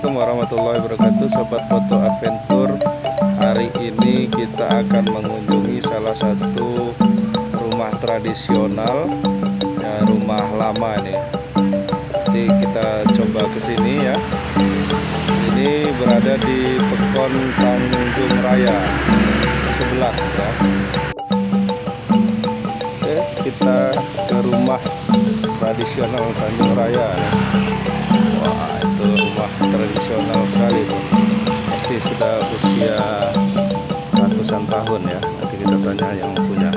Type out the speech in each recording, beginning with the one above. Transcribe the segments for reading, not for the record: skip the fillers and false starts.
Assalamualaikum warahmatullahi wabarakatuh, Sobat Foto Adventure. Hari ini kita akan mengunjungi salah satu rumah tradisional ya, rumah lama ini. Jadi kita coba ke sini ya. Ini berada di Pekon Tanjung Raya sebelah ya. Oke, kita ke rumah tradisional Tanjung Raya ya. Wah, itu rumah tradisional sekali tuh. Pasti sudah usia ratusan tahun ya. Nanti kita tanya yang punya.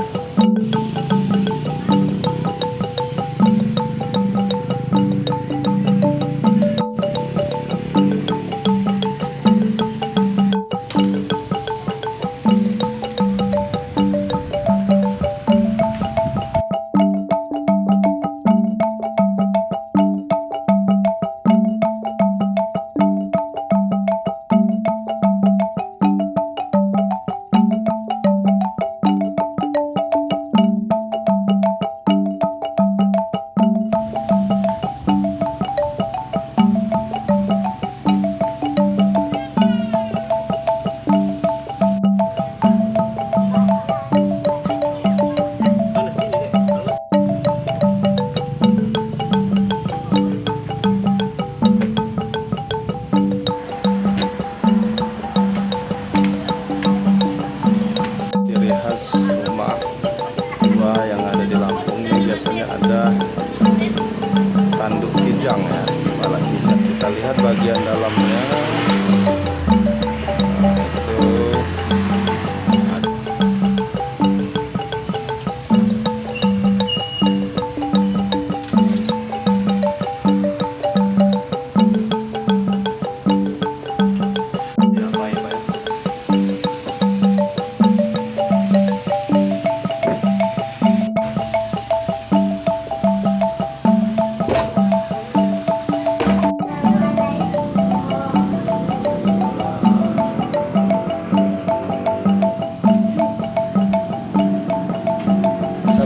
Tanduk kijang ya, kepala kijang. Kita lihat bagian dalamnya.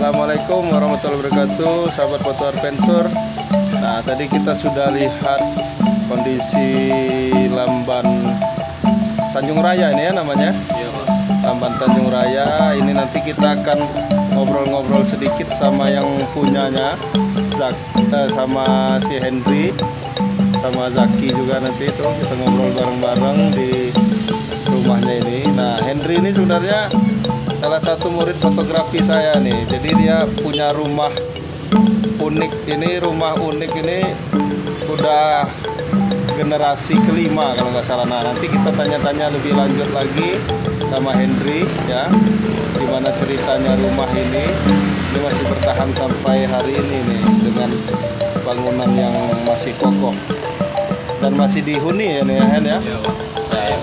Assalamualaikum warahmatullahi wabarakatuh, sahabat foto adventure. Nah, tadi kita sudah lihat kondisi Lamban Tanjung Raya ini ya namanya. Iya, Pak. Lamban Tanjung Raya. Ini nanti kita akan ngobrol-ngobrol sedikit sama yang punyanya, sama si Henry, sama Zaki juga nanti itu kita ngobrol bareng-bareng di rumahnya ini. Nah, Henry ini sebenarnya salah satu murid fotografi saya nih. Jadi dia punya rumah unik ini. Rumah unik ini udah generasi kelima kalau nggak salah. Nah, nanti kita tanya-tanya lebih lanjut lagi sama Henry ya, gimana ceritanya rumah ini masih bertahan sampai hari ini nih dengan bangunan yang masih kokoh dan masih dihuni ya nih ya Hen ya. Iya, Pak. Nah,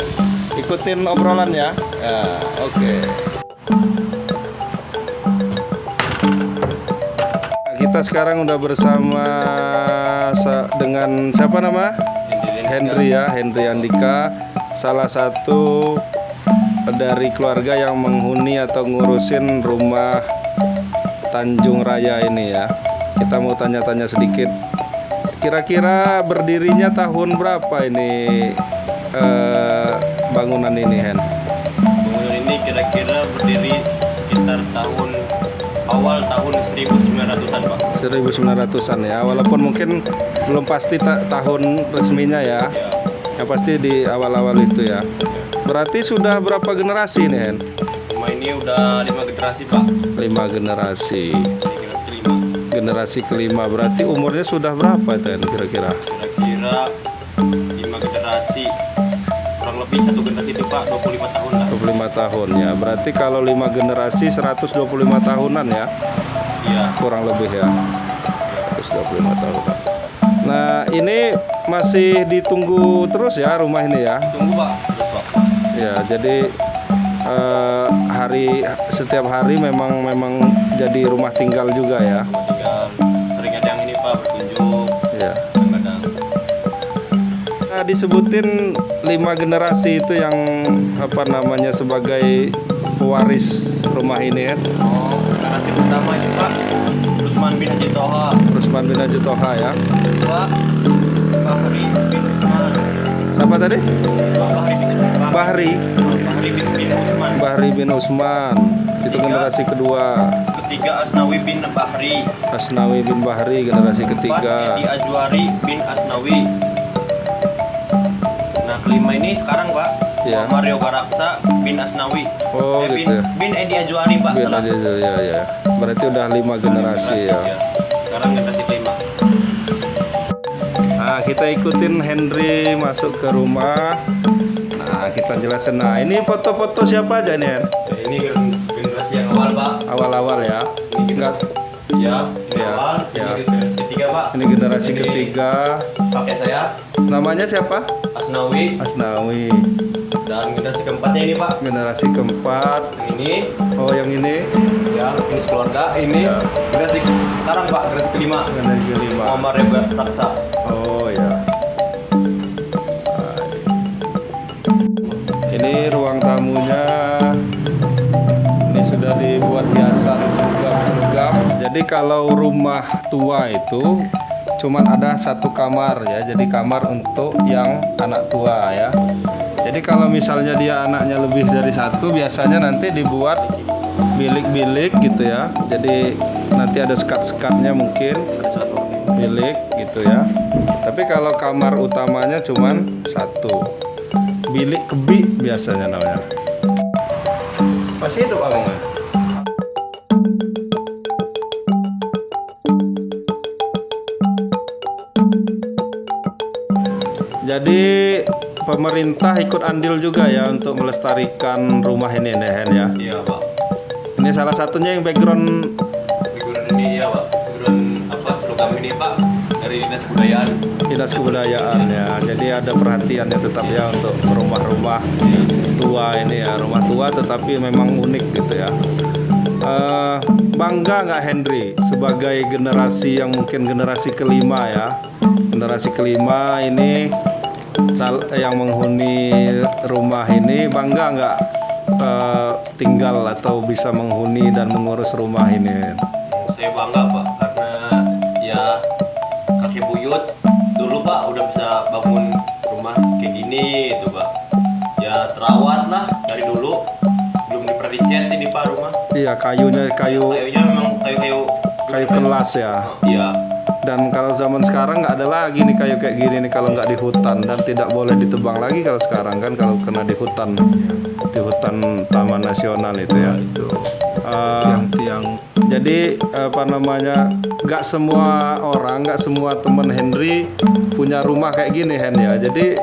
ikutin obrolannya ya. Oke. Kita sekarang udah bersama dengan siapa nama? Henry ya, Henry Andika, salah satu dari keluarga yang menghuni atau ngurusin rumah Tanjung Raya ini ya. Kita mau tanya-tanya sedikit. Kira-kira berdirinya tahun berapa ini bangunan ini, Hen? Bangunan ini kira-kira berdiri sekitar awal tahun 1900-an, Pak. 1900-an ya, walaupun mungkin belum pasti tahun resminya ya. Ya. Yang pasti di awal-awal itu ya. Berarti sudah berapa generasi nih, Hen? Rumah ini udah 5 generasi, Pak. 5 generasi. Generasi kelima. Generasi kelima, berarti umurnya sudah berapa itu, Hen, kira-kira? Kira-kira 5 generasi. Kurang lebih satu generasi itu, Pak, 25 tahun lah. 25 tahun ya. Berarti kalau 5 generasi 125 tahunan ya. Iya. Kurang lebih ya. 125 tahunan. Nah, ini masih ditunggu terus ya rumah ini ya. Tunggu, Pak. Terus, Pak. Ya, jadi setiap hari memang jadi rumah tinggal juga ya. Tinggal sering ada yang ini, Pak, berkunjung. Ya. Kadang-kadang. Nah, disebutin 5 generasi itu yang apa namanya sebagai pewaris rumah ini kan. Oh, generasi pertama ini, Pak, Rusman bin Haji Toha. Rusman bin Haji Toha ya. Kedua, Fahri bin Usman. Siapa tadi? Bahri Bahri. bin Usman. Bahri bin Usman. Itu generasi kedua. Ketiga Asnawi bin Bahri. Asnawi bin Bahri generasi Keempat ketiga. Edi Ajwari bin Asnawi. Nah kelima ini sekarang Pak, Ya. Muhammad Yoga Raksa bin Asnawi. Oh, bin, gitu. bin Edi Ajwari Pak. Bin Salah. aja ya. Berarti udah 5 generasi ya. Sekarang generasi kelima. Nah, kita ikutin Henry masuk ke rumah. Nah, kita jelasin. Nah, ini foto-foto siapa aja nih, Hen? Ya, ini generasi yang awal Pak. Awal-awal ya. Enggak. Ya, ini Ya, awal. ya. Ini generasi ketiga Pak. Ini generasi ketiga. Kakek saya Namanya siapa? Asnawi. Asnawi. Dan generasi keempatnya ini Pak. Generasi keempat. Yang ini Oh, yang ini. ya, ini sekeluarga. Ini Ya. generasi sekarang Pak, generasi kelima. Generasi kelima. Muhammad Yoga Raksa. Oh ya. Nah, ini ruang tamunya. Ini sudah dibuat hiasan beragam. Jadi kalau rumah tua itu cuman ada satu kamar ya. Jadi kamar untuk yang anak tua ya. Jadi kalau misalnya dia anaknya lebih dari satu, biasanya nanti dibuat bilik-bilik gitu ya. Jadi nanti ada sekat-sekatnya mungkin. Ada satu. Bilik gitu ya. Tapi kalau kamar utamanya cuman satu. Bilik kebi biasanya namanya. Masih hidup abang? Jadi pemerintah ikut andil juga ya untuk melestarikan rumah ini nih, Hen ya. Iya Pak. Ini salah satunya yang background Background ini ya Pak. Background apa program ini Pak dari Dinas Kebudayaan. Dinas Kebudayaan ya. Jadi ada perhatiannya tetap ya untuk rumah-rumah tua ini ya. Rumah tua tetapi memang unik gitu ya. Bangga nggak Henry sebagai generasi yang mungkin generasi kelima ya. Generasi kelima ini yang menghuni rumah ini, bangga nggak tinggal atau bisa menghuni dan mengurus rumah ini? Saya bangga Pak karena ya kakek buyut dulu Pak udah bisa bangun rumah kayak gini itu Pak. Ya terawat lah dari dulu, belum pernah dicat ini Pak rumah. Iya, kayunya Kayunya memang kayu kelas ya. Iya. Dan kalau zaman sekarang nggak ada lagi nih kayu kayak gini nih kalau nggak di hutan, dan tidak boleh ditebang lagi kalau sekarang kan, kalau kena di hutan Taman Nasional itu ya. Itu tiang-tiang. Jadi apa namanya, nggak semua orang, nggak semua teman Henry punya rumah kayak gini Hen ya. Jadi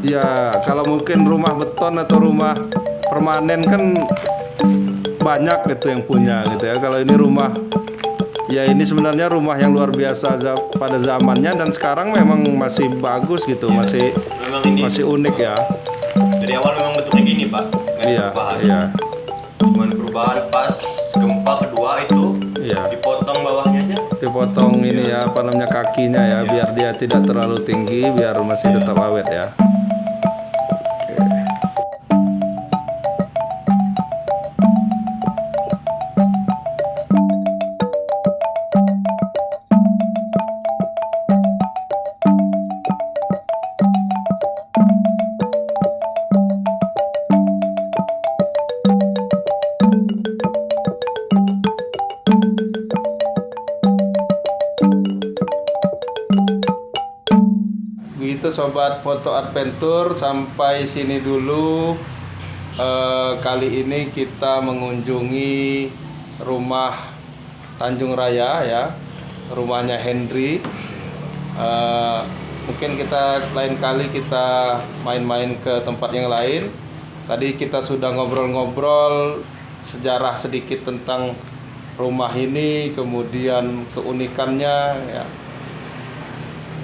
ya kalau mungkin rumah beton atau rumah permanen kan banyak gitu yang punya gitu ya. Kalau ini rumah, ya ini sebenarnya rumah yang luar biasa pada zamannya, dan sekarang memang masih bagus gitu, masih Memang ini masih unik ya. dari awal memang bentuknya gini Pak. Nggak ada Iya, perubahan. iya, Cuman perubahan pas gempa kedua itu iya. dipotong bawahnya aja. Dipotong ini ya, apa namanya, kakinya ya, biar dia tidak terlalu tinggi, biar masih tetap awet ya. Begitu sobat foto adventure, sampai sini dulu. Kali ini kita mengunjungi rumah Tanjung Raya ya, rumahnya Henry. Mungkin kita lain kali kita main-main ke tempat yang lain. Tadi kita sudah ngobrol-ngobrol sejarah sedikit tentang rumah ini, kemudian keunikannya ya.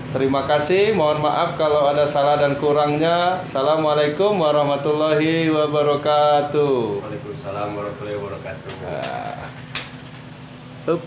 Terima kasih, mohon maaf kalau ada salah dan kurangnya. Assalamualaikum warahmatullahi wabarakatuh. Waalaikumsalam warahmatullahi wabarakatuh. Up.